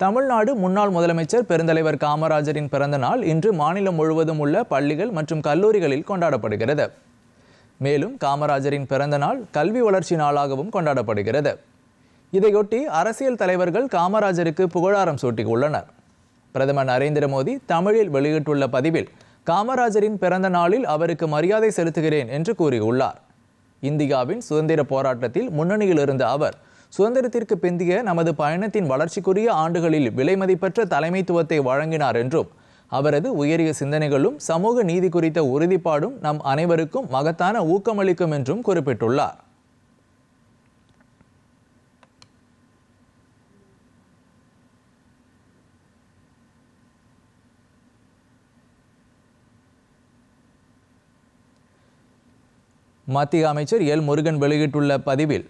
தமிழ்நாடு முன்னாள் முதலமைச்சர் பெருந்தலைவர் காமராஜரின் பிறந்த நாள் இன்று மாநிலம் முழுவதும் உள்ள பள்ளிகள் மற்றும் கல்லூரிகளில் கொண்டாடப்படுகிறது. மேலும் காமராஜரின் பிறந்த நாள் கல்வி வளர்ச்சி நாளாகவும் கொண்டாடப்படுகிறது. இதையொட்டி அரசியல் தலைவர்கள் காமராஜருக்கு புகழாரம் சூட்டியுள்ளனர். பிரதமர் நரேந்திர மோடி தமிழில் வெளியிட்டுள்ள பதிவில் காமராஜரின் பிறந்த நாளில் அவருக்கு மரியாதை செலுத்துகிறேன் என்று கூறியுள்ளார். இந்தியாவின் சுதந்திர போராட்டத்தில் முன்னணியில் இருந்த அவர் சுதந்திரத்திற்கு பிந்தைய நமது பயணத்தின் வளர்ச்சிக்குரிய ஆண்டுகளில் விலைமதிப்பற்ற தலைமைத்துவத்தை வழங்கினார் என்றும் அவரது உயரிய சிந்தனைகளும் சமூக நீதி குறித்த உறுதிப்பாடும் நம் அனைவருக்கும் மகத்தான ஊக்கமளிக்கும் என்றும் குறிப்பிட்டுள்ளார். மத்திய அமைச்சர் எல் முருகன் வெளியிட்டுள்ள பதிவில்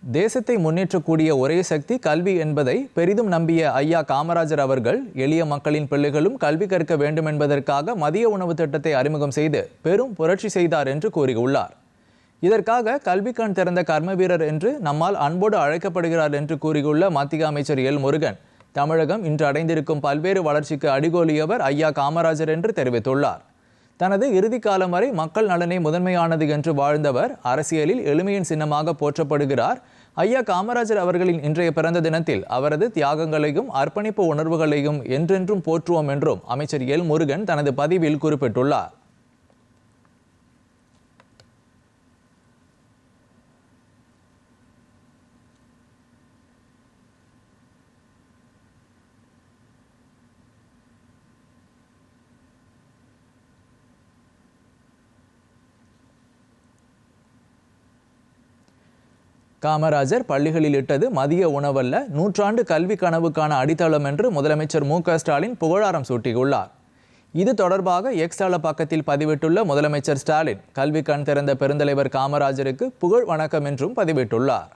தேசத்தை முன்னேற்றக்கூடிய ஒரே சக்தி கல்வி என்பதை பெரிதும் நம்பிய ஐயா காமராஜர் அவர்கள் எளிய மக்களின் பிள்ளைகளும் கல்வி கற்க வேண்டும் என்பதற்காக மதிய உணவு திட்டத்தை அறிமுகம் செய்து பெரும் புரட்சி செய்தார் என்று கூறியுள்ளார். இதற்காக கல்வி கண் திறந்த கர்ம வீரர் என்று நம்மால் அன்போடு அழைக்கப்படுகிறார் என்று கூறியுள்ள மத்திய அமைச்சர் எல் முருகன் தமிழகம் இன்று அடைந்திருக்கும் பல்வேறு வளர்ச்சிக்கு அடிகோலியவர் ஐயா காமராஜர் என்று தெரிவித்துள்ளார். தனது இறுதி காலம் வரை மக்கள் நலனே முதன்மையானது என்று வாழ்ந்தவர் அரசியலில் எளிமையின் சின்னமாக போற்றப்படுகிறார். ஐயா காமராஜர் அவர்களின் இன்றைய பிறந்த தினத்தில் அவரது தியாகங்களையும் அர்ப்பணிப்பு உணர்வுகளையும் என்றென்றும் போற்றுவோம் என்றும் அமைச்சர் எல் முருகன் தனது பதிவில் குறிப்பிட்டுள்ளார். காமராஜர் பள்ளிகளில் இட்டது மதிய உணவல்ல, நூற்றாண்டு கல்வி கனவுக்கான அடித்தளம் என்று முதலமைச்சர் மு.க.ஸ்டாலின் புகழாரம் சூட்டியுள்ளார். இது தொடர்பாக எக்ஸ் தள பக்கத்தில் பதிவிட்டுள்ள முதலமைச்சர் ஸ்டாலின் கல்வி கண் திறந்த பெருந்தலைவர் காமராஜருக்கு புகழ் வணக்கம் என்றும் பதிவிட்டுள்ளார்.